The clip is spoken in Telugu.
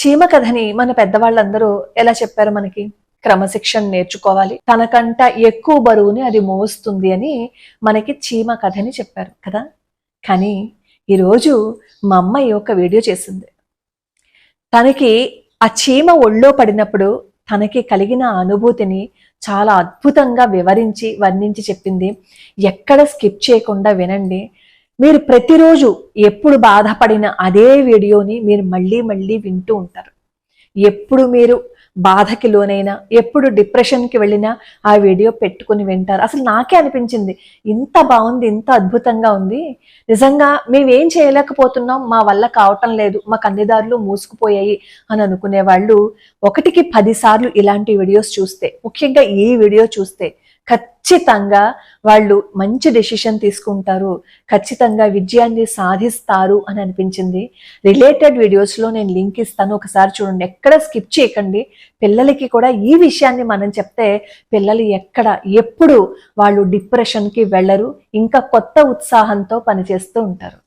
చీమ కథని మన పెద్దవాళ్ళందరూ ఎలా చెప్పారు మనకి? క్రమశిక్షణ నేర్చుకోవాలి, తనకంట ఎక్కువ బరువుని అది మోస్తుంది అని మనకి చీమ కథని చెప్పారు కదా. కానీ ఈరోజు మా అమ్మాయి ఒక వీడియో చేసింది. తనకి ఆ చీమ ఒళ్ళో పడినప్పుడు తనకి కలిగిన అనుభూతిని చాలా అద్భుతంగా వర్ణించి చెప్పింది. ఎక్కడ స్కిప్ చేయకుండా వినండి. మీరు ప్రతిరోజు ఎప్పుడు బాధపడిన అదే వీడియోని మీరు మళ్ళీ మళ్ళీ వింటూ ఉంటారు. ఎప్పుడు మీరు బాధకి లోనైనా, ఎప్పుడు డిప్రెషన్కి వెళ్ళినా ఆ వీడియో పెట్టుకుని వింటారు. అసలు నాకే అనిపించింది, ఇంత బాగుంది, ఇంత అద్భుతంగా ఉంది, నిజంగా మేమేం చేయలేకపోతున్నాం, మా వల్ల కావటం లేదు, మా కన్నిదారులు మూసుకుపోయాయి అని అనుకునే వాళ్ళు 1కి 10 సార్లు ఇలాంటి వీడియోస్ చూస్తే, ముఖ్యంగా ఈ వీడియో చూస్తే ఖచ్చితంగా వాళ్ళు మంచి డెసిషన్ తీసుకుంటారు, ఖచ్చితంగా విజయాన్ని సాధిస్తారు అని అనిపించింది. రిలేటెడ్ వీడియోస్లో నేను లింక్ ఇస్తాను, ఒకసారి చూడండి, ఎక్కడ స్కిప్ చేయకండి. పిల్లలకి కూడా ఈ విషయాన్ని మనం చెప్తే పిల్లలు ఎప్పుడు వాళ్ళు డిప్రెషన్కి వెళ్ళరు, ఇంకా కొత్త ఉత్సాహంతో పనిచేస్తూ ఉంటారు.